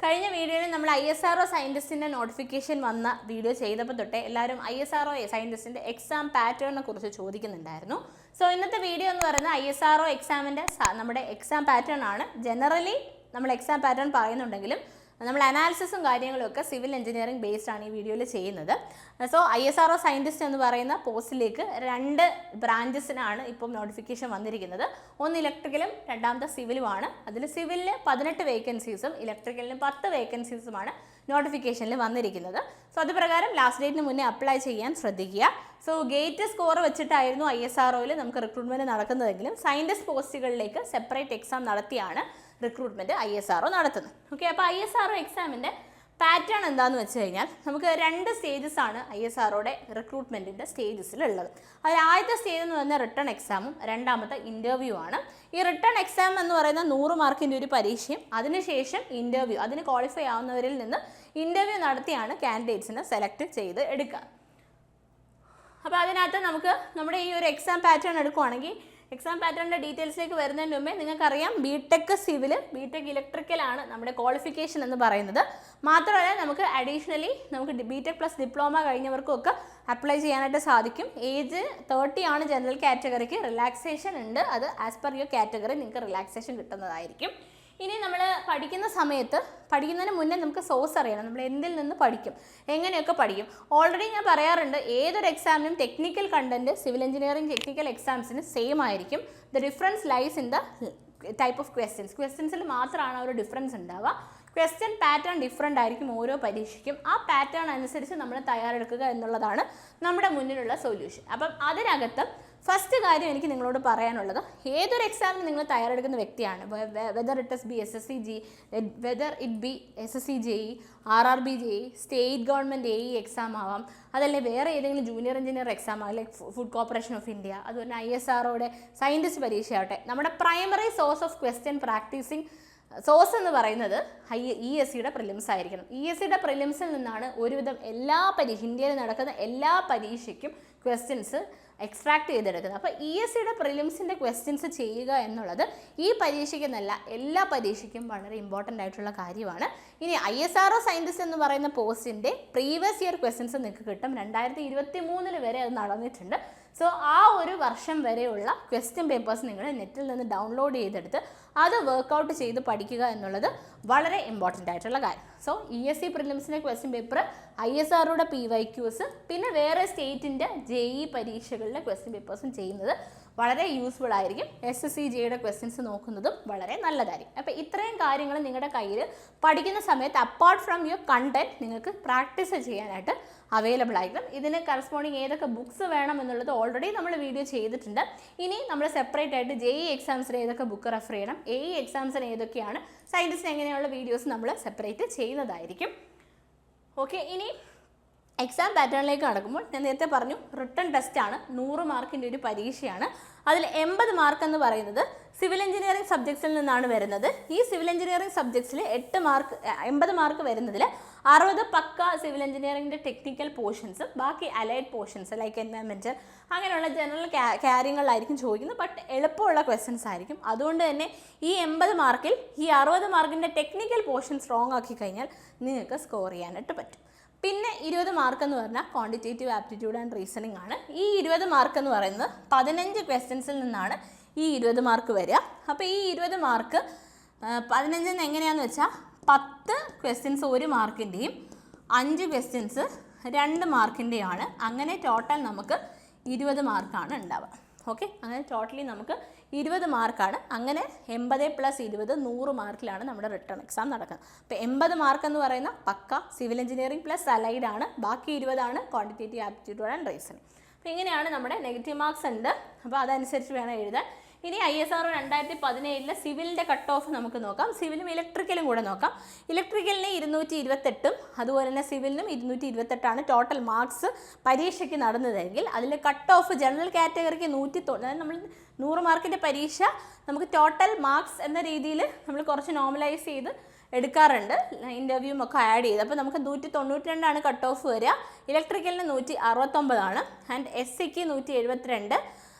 കഴിഞ്ഞ വീഡിയോയിൽ നമ്മൾ ISRO സയൻറ്റിസ്റ്റിൻ്റെ നോട്ടിഫിക്കേഷൻ വന്ന വീഡിയോ ചെയ്തപ്പോൾ തൊട്ടേ എല്ലാവരും ISRO സയൻറ്റിസ്റ്റിൻ്റെ എക്സാം പാറ്റേണിനെ കുറിച്ച് ചോദിക്കുന്നുണ്ടായിരുന്നു. സോ ഇന്നത്തെ വീഡിയോ എന്ന് പറയുന്നത് ISRO എക്സാമിൻ്റെ നമ്മുടെ എക്സാം പാറ്റേൺ ആണ്. ജനറലി നമ്മൾ എക്സാം പാറ്റേൺ പറയുന്നുണ്ടെങ്കിലും നമ്മൾ അനാലിസിസും കാര്യങ്ങളൊക്കെ സിവിൽ എഞ്ചിനീയറിംഗ് ബേസ്ഡ് ആണ് ഈ വീഡിയോയിൽ ചെയ്യുന്നത്. സോ ISRO സയൻറ്റിസ്റ്റ് എന്ന് പറയുന്ന പോസ്റ്റിലേക്ക് 2 ബ്രാഞ്ചസിനാണ് ഇപ്പം നോട്ടിഫിക്കേഷൻ വന്നിരിക്കുന്നത്. ഒന്ന് ഇലക്ട്രിക്കലും രണ്ടാമത്തെ സിവിലുമാണ്. അതിൽ സിവിലിന് 18 വേക്കൻസീസും ഇലക്ട്രിക്കലിന് 10 വേക്കൻസീസുമാണ് നോട്ടിഫിക്കേഷനിൽ വന്നിരിക്കുന്നത്. സോ അത് പ്രകാരം ലാസ്റ്റ് ഡേറ്റിന് മുന്നേ അപ്ലൈ ചെയ്യാൻ ശ്രദ്ധിക്കുക. സോ ഗേറ്റ് സ്കോർ വെച്ചിട്ടായിരുന്നു ISROയിൽ നമുക്ക് റിക്രൂട്ട്മെൻറ്റ് നടക്കുന്നതെങ്കിലും സയൻറ്റിസ്റ്റ് പോസ്റ്റുകളിലേക്ക് സെപ്പറേറ്റ് എക്സാം നടത്തിയാണ് റിക്രൂട്ട്മെൻറ്റ് ISRO നടത്തുന്നത്. ഓക്കെ, അപ്പോൾ ISRO എക്സാമിൻ്റെ പാറ്റേൺ എന്താണെന്ന് വെച്ച് കഴിഞ്ഞാൽ നമുക്ക് 2 സ്റ്റേജസ് ആണ് ISROയുടെ റിക്രൂട്ട്മെൻറ്റിൻ്റെ സ്റ്റേജസിലുള്ളത്. അതിൽ ആദ്യത്തെ സ്റ്റേജ് എന്ന് പറഞ്ഞാൽ റിട്ടേൺ എക്സാമും രണ്ടാമത്തെ ഇൻ്റർവ്യൂ ആണ്. ഈ റിട്ടേൺ എക്സാം എന്ന് പറയുന്ന 100 മാർക്കിൻ്റെ ഒരു പരീക്ഷയും അതിനുശേഷം ഇൻ്റർവ്യൂ, അതിന് ക്വാളിഫൈ ആവുന്നവരിൽ നിന്ന് ഇൻ്റർവ്യൂ നടത്തിയാണ് കാൻഡിഡേറ്റ്സിനെ സെലക്ട് ചെയ്ത് എടുക്കുക. അപ്പോൾ അതിനകത്ത് നമുക്ക് നമ്മുടെ ഈ ഒരു എക്സാം പാറ്റേൺ എടുക്കുവാണെങ്കിൽ എക്സാം പാറ്റേണിൻ്റെ ഡീറ്റെയിൽസിലേക്ക് വരുന്നതിന് മുമ്പേ നിങ്ങൾക്കറിയാം BTech സിവിൽ, BTech ഇലക്ട്രിക്കലാണ് നമ്മുടെ ക്വാളിഫിക്കേഷൻ എന്ന് പറയുന്നത്. മാത്രമല്ല നമുക്ക് അഡീഷണലി നമുക്ക് BTech പ്ലസ് ഡിപ്ലോമ കഴിഞ്ഞവർക്കും ഒക്കെ അപ്ലൈ ചെയ്യാനായിട്ട് സാധിക്കും. ഏജ് 30 ആണ് ജനറൽ കാറ്റഗറിക്ക്. റിലാക്സേഷൻ ഉണ്ട്, അത് ആസ് പെർ യുവർ കാറ്റഗറി നിങ്ങൾക്ക് റിലാക്സേഷൻ കിട്ടുന്നതായിരിക്കും. ഇനി നമ്മൾ പഠിക്കുന്ന സമയത്ത് പഠിക്കുന്നതിന് മുന്നേ നമുക്ക് സോഴ്സ് അറിയണം, നമ്മൾ എന്തിൽ നിന്ന് പഠിക്കും, എങ്ങനെയൊക്കെ പഠിക്കും. ഓൾറെഡി ഞാൻ പറയാറുണ്ട്, ഏതൊരു എക്സാമിനും technical content civil engineering technical എക്സാംസിന് സെയിം ആയിരിക്കും. The difference lies in the type of ക്വസ്റ്റ്യൻസിൽ മാത്രമാണ് ഒരു ഡിഫറൻസ് ഉണ്ടാവുക. ക്വസ്റ്റ്യൻ പാറ്റേൺ ഡിഫറെൻ്റ് ആയിരിക്കും ഓരോ പരീക്ഷയ്ക്കും. ആ പാറ്റേൺ അനുസരിച്ച് നമ്മൾ തയ്യാറെടുക്കുക എന്നുള്ളതാണ് നമ്മുടെ മുന്നിലുള്ള സൊല്യൂഷൻ. അപ്പം അതിനകത്ത് ഫസ്റ്റ് കാര്യം എനിക്ക് നിങ്ങളോട് പറയാനുള്ളത്, ഏതൊരു എക്സാമിന് നിങ്ങൾ തയ്യാറെടുക്കുന്ന വ്യക്തിയാണ്, whether it is be SSC JEE, whether it be SSC JEE, RRB JEE, state government AE exam ആവാം, അതല്ലേ വേറെ ഏതെങ്കിലും ജൂനിയർ എഞ്ചിനീയർ എക്സാം ആവാം, like food corporation of India, അതുപോലെ ISROയുടെ സയൻറ്റിസ്റ്റ് പരീക്ഷയാവട്ടെ, നമ്മുടെ primary source of question practising source എന്ന് പറയുന്നത് ESCയുടെ പ്രിലിംസ് ആയിരിക്കണം. ESCയുടെ പ്രിലിംസിൽ നിന്നാണ് ഒരുവിധം എല്ലാ ഇന്ത്യയിൽ നടക്കുന്ന എല്ലാ പരീക്ഷയ്ക്കും ക്വസ്റ്റ്യൻസ് എക്സ്ട്രാക്ട് ചെയ്തെടുക്കുന്നത്. അപ്പോൾ ESCയുടെ പ്രിലിംസിൻ്റെ ക്വസ്റ്റ്യൻസ് ചെയ്യുക എന്നുള്ളത് ഈ പരീക്ഷയ്ക്കെന്നല്ല എല്ലാ പരീക്ഷയ്ക്കും വളരെ ഇമ്പോർട്ടൻ്റ് ആയിട്ടുള്ള കാര്യമാണ്. ഇനി ISRO സയൻറ്റിസ്റ്റ് എന്ന് പറയുന്ന പോസ്റ്റിൻ്റെ പ്രീവിയസ് ഇയർ ക്വസ്റ്റ്യൻസ് നിങ്ങൾക്ക് കിട്ടും. 2023 വരെ അത് നടന്നിട്ടുണ്ട്. സോ ആ ഒരു വർഷം വരെയുള്ള ക്വസ്റ്റ്യൻ പേപ്പേഴ്സ് നിങ്ങൾ നെറ്റിൽ നിന്ന് ഡൗൺലോഡ് ചെയ്തെടുത്ത് അത് വർക്കൗട്ട് ചെയ്ത് പഠിക്കുക എന്നുള്ളത് വളരെ ഇമ്പോർട്ടൻ്റ് ആയിട്ടുള്ള കാര്യം. സോ ESC പ്രിലിംസിൻ്റെ ക്വസ്റ്റ്യൻ പേപ്പർ, ISROയുടെ PYQs, പിന്നെ വേറെ സ്റ്റേറ്റിൻ്റെ JEE പരീക്ഷകളിലെ ക്വസ്റ്റ്യൻ പേപ്പേഴ്സും ചെയ്യുന്നത് വളരെ യൂസ്ഫുൾ ആയിരിക്കും. SSC JEEയുടെ ക്വസ്റ്റ്യൻസ് നോക്കുന്നതും വളരെ നല്ലതായിരിക്കും. അപ്പോൾ ഇത്രയും കാര്യങ്ങൾ നിങ്ങളുടെ കയ്യിൽ പഠിക്കുന്ന സമയത്ത് അപ്പാർട്ട് ഫ്രം യുവർ കണ്ടൻറ്റ് നിങ്ങൾക്ക് പ്രാക്ടീസ് ചെയ്യാനായിട്ട് അവൈലബിൾ ആയിരിക്കും. ഇതിന് കറസ്പോണ്ടിങ് ഏതൊക്കെ ബുക്സ് വേണം എന്നുള്ളത് ഓൾറെഡി നമ്മൾ വീഡിയോ ചെയ്തിട്ടുണ്ട്. ഇനി നമ്മൾ സെപ്പറേറ്റ് ആയിട്ട് JEE എക്സാംസിന് ഏതൊക്കെ ബുക്ക് റെഫർ ചെയ്യണം, AE എക്സാംസിന് ഏതൊക്കെയാണ്, സയൻറ്റിസ്റ്റിന് എങ്ങനെയുള്ള വീഡിയോസ് നമ്മൾ സെപ്പറേറ്റ് ചെയ്യുന്നതായിരിക്കും. ഓക്കെ, ഇനി എക്സാം പാറ്റേണിലേക്ക് കടക്കുമ്പോൾ ഞാൻ നേരത്തെ പറഞ്ഞു റിട്ടൺ ടെസ്റ്റാണ്, 100 മാർക്കിൻ്റെ ഒരു പരീക്ഷയാണ്. അതിൽ 80 മാർക്ക് എന്ന് പറയുന്നത് സിവിൽ എഞ്ചിനീയറിംഗ് സബ്ജക്ട്സിൽ നിന്നാണ് വരുന്നത്. ഈ സിവിൽ എഞ്ചിനീയറിംഗ് സബ്ജക്ട്സിൽ 80 മാർക്ക് വരുന്നതിൽ 60 പക്ക സിവിൽ എഞ്ചിനീയറിംഗിൻ്റെ ടെക്നിക്കൽ പോർഷൻസും ബാക്കി അലൈഡ് പോർഷൻസ് ലൈക്ക് എൻവയൺമെൻറ്റ് അങ്ങനെയുള്ള ജനറൽ കാര്യങ്ങളിലായിരിക്കും ചോദിക്കുന്നത്. ബട്ട് എളുപ്പമുള്ള ക്വസ്റ്റ്യൻസ് ആയിരിക്കും. അതുകൊണ്ട് തന്നെ ഈ 80 മാർക്കിൽ ഈ 60 മാർക്കിൻ്റെ ടെക്നിക്കൽ പോർഷൻ സ്ട്രോങ് ആക്കി കഴിഞ്ഞാൽ നിങ്ങൾക്ക് സ്കോർ ചെയ്യാനായിട്ട് പറ്റും. പിന്നെ 20 മാർക്ക് എന്ന് പറഞ്ഞാൽ ക്വാണ്ടിറ്റേറ്റീവ് ആപ്റ്റിറ്റ്യൂഡ് ആൻഡ് റീസണിങ് ആണ്. ഈ 20 മാർക്ക് എന്ന് പറയുന്നത് 15 ക്വസ്റ്റ്യൻസിൽ നിന്നാണ് ഈ 20 മാർക്ക് വരിക. അപ്പോൾ ഈ 20 മാർക്ക് 15 എങ്ങനെയാണെന്ന് വെച്ചാൽ 10 ക്വസ്റ്റ്യൻസ് 1 മാർക്കിൻ്റെയും 5 ക്വസ്റ്റ്യൻസ് 2 മാർക്കിൻ്റെയാണ്. അങ്ങനെ ടോട്ടൽ നമുക്ക് 20 മാർക്കാണ് ഉണ്ടാവുക. ഓക്കെ, അങ്ങനെ ടോട്ടലി നമുക്ക് 20 മാർക്കാണ്. അങ്ങനെ 80 + 20 100 മാർക്കിലാണ് നമ്മുടെ റിട്ടേൺ എക്സാം നടക്കുന്നത്. അപ്പോൾ 80 മാർക്ക് എന്ന് പറയുന്ന പക്ക സിവിൽ എഞ്ചിനീയറിംഗ് പ്ലസ് അലൈഡ് ആണ്. ബാക്കി 20 ആണ് ക്വാണ്ടിറ്റേറ്റീവ് ആപ്റ്റിറ്റ്യൂഡ് ആൻഡ് റീസണിങ്. അപ്പോൾ ഇങ്ങനെയാണ് നമ്മുടെ നെഗറ്റീവ് മാർക്സ് ഉണ്ട്. അപ്പോൾ അതനുസരിച്ച് വേണം എഴുതാൻ. ഇനി ISRO 2017 സിവിലിൻ്റെ കട്ട് ഓഫ് നമുക്ക് നോക്കാം. സിവിലും ഇലക്ട്രിക്കലും കൂടെ നോക്കാം. ഇലക്ട്രിക്കലിന് 228ഉം അതുപോലെ തന്നെ സിവിലിനും 228ആണ് ടോട്ടൽ മാർക്സ് പരീക്ഷയ്ക്ക് നടന്നതെങ്കിൽ അതിൽ കട്ട് ഓഫ് ജനറൽ കാറ്റഗറിക്ക് 190. അതായത് നമ്മൾ 100 മാർക്കിൻ്റെ പരീക്ഷ നമുക്ക് ടോട്ടൽ മാർക്സ് എന്ന രീതിയിൽ നമ്മൾ കുറച്ച് നോർമലൈസ് ചെയ്ത് എടുക്കാറുണ്ട്, ഇൻ്റർവ്യൂവും ഒക്കെ ആഡ് ചെയ്ത്. അപ്പോൾ നമുക്ക് 192ആണ് കട്ട് ഓഫ് വരിക. ഇലക്ട്രിക്കലിന് 169 ആൻഡ് SCക്ക് 172,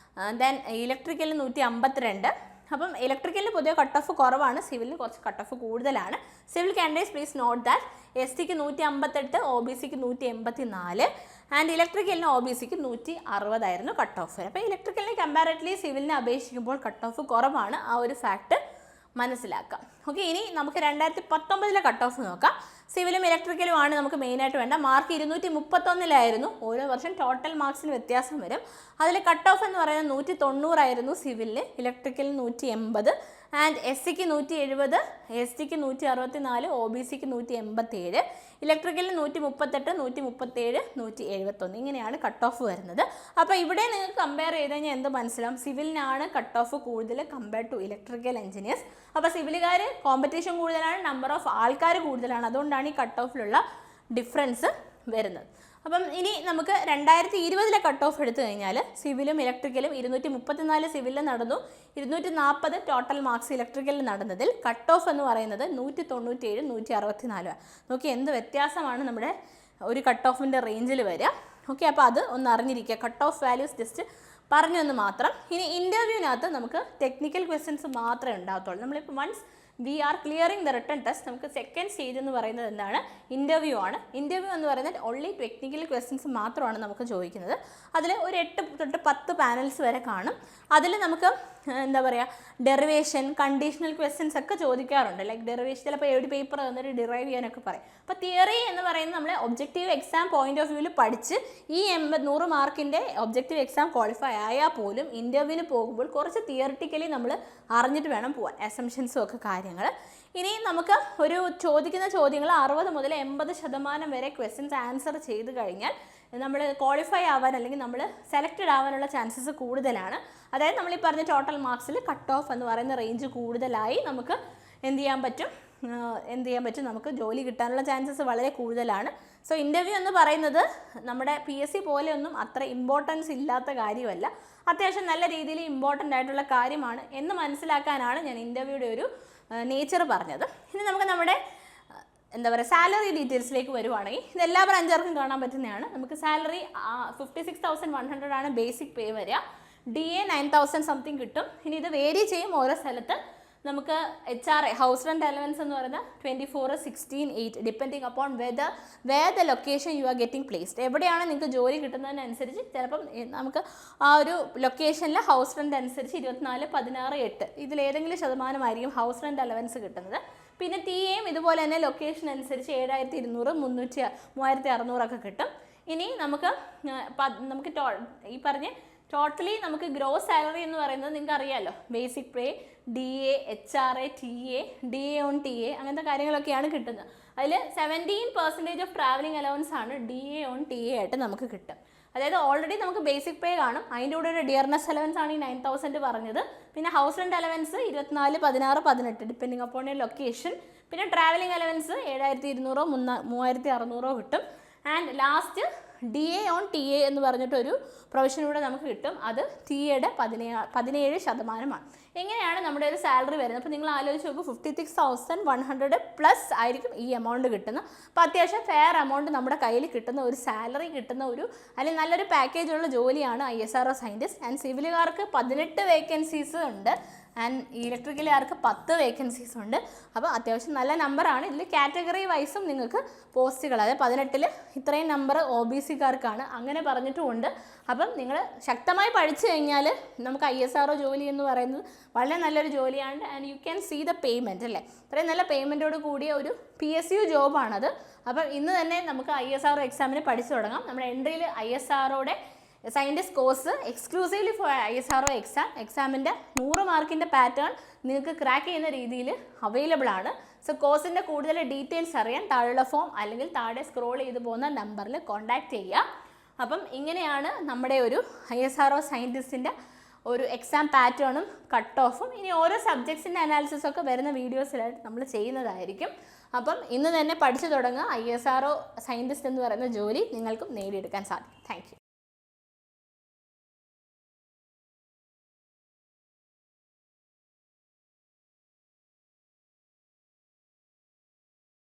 ദെൻ ഇലക്ട്രിക്കലിന് 152, അപ്പം ഇലക്ട്രിക്കലിന് പൊതുവെ കട്ട് ഓഫ് കുറവാണ്, സിവിലിന് കുറച്ച് കട്ട് ഓഫ് കൂടുതലാണ്. Civil candidates please note that STക്ക് 158, OBCക്ക് 184 ആൻഡ് ഇലക്ട്രിക്കലിന് OBCക്ക് 160 കട്ട് ഓഫ്. അപ്പോൾ ഇലക്ട്രിക്കലിന് കമ്പാരിറ്റീവ്ലി സിവിലിനെ അപേക്ഷിക്കുമ്പോൾ കട്ട് ഓഫ് കുറവാണ്, ആ ഒരു ഫാക്ട് മനസ്സിലാക്കാം. ഓക്കെ, ഇനി നമുക്ക് 2019 കട്ട് ഓഫ് നോക്കാം. സിവിലും ഇലക്ട്രിക്കലുമാണ് നമുക്ക് മെയിനായിട്ട് വേണ്ട. മാർക്ക് 231 ഓരോ വർഷം ടോട്ടൽ മാർക്സിന് വ്യത്യാസം വരും. അതിൽ കട്ട് ഓഫ് എന്ന് പറയുന്നത് 190 ആയിരുന്നു സിവിലിന്, ഇലക്ട്രിക്കലിന് 180 ആൻഡ് SCക്ക് 170, STക്ക് 164, OBCക്ക് 187, ഇലക്ട്രിക്കലിന് 138, 137, 171 ഇങ്ങനെയാണ് കട്ട് ഓഫ് വരുന്നത്. അപ്പോൾ ഇവിടെ നിങ്ങൾക്ക് കമ്പയർ ചെയ്ത് കഴിഞ്ഞാൽ എന്ത് മനസ്സിലാവും? സിവിലിനാണ് കട്ട് ഓഫ് കൂടുതൽ കമ്പയർഡ് ടു ഇലക്ട്രിക്കൽ എഞ്ചിനീയേഴ്സ്. അപ്പോൾ സിവിലുകാർ കോമ്പറ്റീഷൻ കൂടുതലാണ്, നമ്പർ ഓഫ് ആൾക്കാർ കൂടുതലാണ്, അതുകൊണ്ടാണ് ഈ കട്ട് ഓഫിലുള്ള ഡിഫറൻസ് വരുന്നത്. അപ്പം ഇനി നമുക്ക് 2020 കട്ട് ഓഫ് എടുത്തു കഴിഞ്ഞാൽ സിവിലും ഇലക്ട്രിക്കലും 234 സിവിലിൽ നടന്നു, 240 ടോട്ടൽ മാർക്സ് ഇലക്ട്രിക്കലിൽ നടന്നതിൽ കട്ട് ഓഫ് എന്ന് പറയുന്നത് 197, 164. നോക്കി എന്ത് വ്യത്യാസമാണ് നമ്മുടെ ഒരു കട്ട് ഓഫിൻ്റെ റേഞ്ചിൽ വരിക. ഓക്കെ, അപ്പോൾ അത് ഒന്ന് അറിഞ്ഞിരിക്കുക. കട്ട് ഓഫ് വാല്യൂസ് ജസ്റ്റ് പറഞ്ഞു എന്ന് മാത്രം. ഇനി ഇൻ്റർവ്യൂവിനകത്ത് നമുക്ക് ടെക്നിക്കൽ ക്വസ്റ്റ്യൻസ് മാത്രമേ ഉണ്ടാകത്തുള്ളൂ. നമ്മളിപ്പോൾ once we are clearing the written test, നമുക്ക് സെക്കൻഡ് സ്റ്റേജ് എന്ന് പറയുന്നത് എന്താണ്? ഇൻ്റർവ്യൂ ആണ്. ഇൻ്റർവ്യൂ എന്ന് പറയുന്നത് ഓൺലി ടെക്നിക്കൽ ക്വസ്റ്റ്യൻസ് മാത്രമാണ് നമുക്ക് ചോദിക്കുന്നത്. അതിൽ ഒരു 8 തൊട്ട് 10 പാനൽസ് വരെ കാണും. അതിൽ നമുക്ക് എന്താ പറയുക, ഡെറിവേഷൻ, കണ്ടീഷണൽ ക്വസ്റ്റ്യൻസ് ഒക്കെ ചോദിക്കാറുണ്ട്. ലൈക്ക് ഡെറിവേഷൻ ചിലപ്പോൾ ഒരു പേപ്പർ തന്നിട്ട് ഡിറൈവ് ചെയ്യാനൊക്കെ പറയും. അപ്പോൾ തിയറി എന്ന് പറയുന്നത് നമ്മൾ ഒബ്ജക്റ്റീവ് എക്സാം പോയിന്റ് ഓഫ് വ്യൂവിൽ പഠിച്ച് ഈ 100 മാർക്കിൻ്റെ ഒബ്ജക്റ്റീവ് എക്സാം ക്വാളിഫൈ ആയാൽ പോലും ഇൻ്റർവ്യൂവിന് പോകുമ്പോൾ കുറച്ച് തിയറിറ്റിക്കലി നമ്മൾ അറിഞ്ഞിട്ട് വേണം പോകാൻ, അസംഷൻസും ഒക്കെ കാര്യങ്ങൾ. ഇനി നമുക്ക് ഒരു ചോദിക്കുന്ന ചോദ്യങ്ങൾ 60 മുതൽ 80% വരെ ക്വസ്റ്റ്യൻസ് ആൻസർ ചെയ്ത് കഴിഞ്ഞാൽ നമ്മൾ ക്വാളിഫൈ ആവാൻ അല്ലെങ്കിൽ നമ്മൾ സെലക്റ്റഡ് ആവാനുള്ള ചാൻസസ് കൂടുതലാണ്. അതായത് നമ്മൾ ഈ പറഞ്ഞ ടോട്ടൽ മാർക്സിൽ കട്ട് ഓഫ് എന്ന് പറയുന്ന റേഞ്ച് കൂടുതലായി നമുക്ക് എന്ത് ചെയ്യാൻ പറ്റും, നമുക്ക് ജോലി കിട്ടാനുള്ള ചാൻസസ് വളരെ കൂടുതലാണ്. സോ ഇൻ്റർവ്യൂ എന്ന് പറയുന്നത് നമ്മുടെ PSC പോലെയൊന്നും അത്ര ഇമ്പോർട്ടൻസ് ഇല്ലാത്ത കാര്യമല്ല, അത്യാവശ്യം നല്ല രീതിയിൽ ഇമ്പോർട്ടൻ്റ് ആയിട്ടുള്ള കാര്യമാണ് എന്ന് മനസ്സിലാക്കാനാണ് ഞാൻ ഇൻ്റർവ്യൂയുടെ ഒരു നേച്ചർ പറഞ്ഞത്. ഇനി നമുക്ക് നമ്മുടെ എന്താ പറയുക സാലറി ഡീറ്റെയിൽസിലേക്ക് വരുവാണെങ്കിൽ ഇത് എല്ലാ ബ്രാഞ്ചുകാർക്കും കാണാൻ പറ്റുന്നതാണ്. നമുക്ക് സാലറി 56,100 ആണ് ബേസിക് പേ വരിക. DA 9,000 സംതിങ് കിട്ടും. ഇനി ഇത് വേരി ചെയ്യും ഓരോ സ്ഥലത്ത്. നമുക്ക് HRA ഹൗസ് റെൻറ്റ് അലവൻസ് എന്ന് പറയുന്നത് 24, 16, 8 depending upon where the location you are getting placed. എവിടെയാണ് നിങ്ങൾക്ക് ജോലി കിട്ടുന്നതിനനുസരിച്ച് ചിലപ്പം നമുക്ക് ആ ഒരു ലൊക്കേഷനിലെ ഹൗസ് റെൻറ്റ് അനുസരിച്ച് 24, 16, 8 ഇതിലേതെങ്കിലും ശതമാനമായിരിക്കും ഹൗസ് റെൻറ്റ് അലവൻസ് കിട്ടുന്നത്. പിന്നെ TAയും ഇതുപോലെ തന്നെ ലൊക്കേഷൻ അനുസരിച്ച് 7,200, 3,600 ഒക്കെ കിട്ടും. ഇനി നമുക്ക് ഈ പറഞ്ഞ ടോട്ടലി നമുക്ക് ഗ്രോസ് സാലറി എന്ന് പറയുന്നത് നിങ്ങൾക്ക് അറിയാമല്ലോ, basic pay, DA, HRA, TA, DA on TA അങ്ങനത്തെ കാര്യങ്ങളൊക്കെയാണ് കിട്ടുന്നത്. അതിൽ 17% ഓഫ് ട്രാവലിംഗ് അലവൻസ് ആണ് DA on TA ആയിട്ട് നമുക്ക് കിട്ടും. അതായത് ഓൾറെഡി നമുക്ക് ബേസിക് പേ കാണും, അതിൻ്റെ കൂടെ ഒരു ഡിയർനെസ് അലവൻസ് ആണ് ഈ 9,000 പറഞ്ഞത്. പിന്നെ house rent allowance 24, 16, 18 depending upon location. പിന്നെ ട്രാവലിംഗ് അലവൻസ് 7,200, 3,600 കിട്ടും. And last DA on TA എന്ന് പറഞ്ഞിട്ടൊരു പ്രൊവിഷൻ കൂടെ നമുക്ക് കിട്ടും. അത് TA-യുടെ 17%. എങ്ങനെയാണ് നമ്മുടെ ഒരു സാലറി വരുന്നത്? അപ്പോൾ നിങ്ങൾ ആലോചിച്ച് നോക്കൂ, 56,100 പ്ലസ് ആയിരിക്കും ഈ എമൗണ്ട് കിട്ടുന്നത്. അപ്പോൾ അത്യാവശ്യം ഫെയർ എമൗണ്ട് നമ്മുടെ കയ്യിൽ കിട്ടുന്ന ഒരു സാലറി കിട്ടുന്ന ഒരു അല്ലെങ്കിൽ നല്ലൊരു പാക്കേജുള്ള ജോലിയാണ് ISRO സയൻറ്റിസ്റ്റ്. ആൻഡ് സിവിലുകാർക്ക് 18 വേക്കൻസീസ് ഉണ്ട് ആൻഡ് ഇലക്ട്രിക്കലുകാർക്ക് 10 വേക്കൻസീസ് ഉണ്ട്. അപ്പോൾ അത്യാവശ്യം നല്ല നമ്പറാണ്. ഇതിൽ കാറ്റഗറി വൈസും നിങ്ങൾക്ക് പോസ്റ്റുകൾ, അതായത് 18-ൽ ഇത്രയും നമ്പർ OBC-കാർക്കാണ് അങ്ങനെ പറഞ്ഞിട്ടുമുണ്ട്. അപ്പം നിങ്ങൾ ശക്തമായി പഠിച്ചു കഴിഞ്ഞാൽ നമുക്ക് ISRO ജോലി എന്ന് പറയുന്നത് വളരെ നല്ലൊരു ജോലിയാണ്. And you can see the payment അല്ലേ, ഇത്രയും നല്ല പേയ്മെൻറ്റോട് കൂടിയ ഒരു PSU ജോബാണത്. അപ്പം ഇന്ന് തന്നെ നമുക്ക് ISRO എക്സാമിന് പഠിച്ചു തുടങ്ങാം. നമ്മുടെ എൻട്രിയിൽ ISROയുടെ scientist course exclusively for ISRO എക്സാമിൻ്റെ 100 മാർക്കിൻ്റെ പാറ്റേൺ നിങ്ങൾക്ക് ക്രാക്ക് ചെയ്യുന്ന രീതിയിൽ അവൈലബിൾ ആണ്. സോ കോഴ്സിൻ്റെ കൂടുതൽ ഡീറ്റെയിൽസ് അറിയാൻ താഴെയുള്ള ഫോം അല്ലെങ്കിൽ താഴെ സ്ക്രോൾ ചെയ്ത് പോകുന്ന നമ്പറിൽ കോൺടാക്റ്റ് ചെയ്യുക. അപ്പം ഇങ്ങനെയാണ് നമ്മുടെ ഒരു ISRO സയൻറ്റിസ്റ്റിൻ്റെ ഒരു എക്സാം പാറ്റേണും കട്ട് ഓഫും. ഇനി ഓരോ സബ്ജക്ട്സിൻ്റെ അനാലിസിസൊക്കെ വരുന്ന വീഡിയോസിലായിട്ട് നമ്മൾ ചെയ്യുന്നതായിരിക്കും. അപ്പം ഇന്ന് തന്നെ പഠിച്ചു തുടങ്ങുക. ISRO സയൻറ്റിസ്റ്റ് എന്ന് പറയുന്ന ജോലി നിങ്ങൾക്കും നേടിയെടുക്കാൻ സാധിക്കും. Thank you.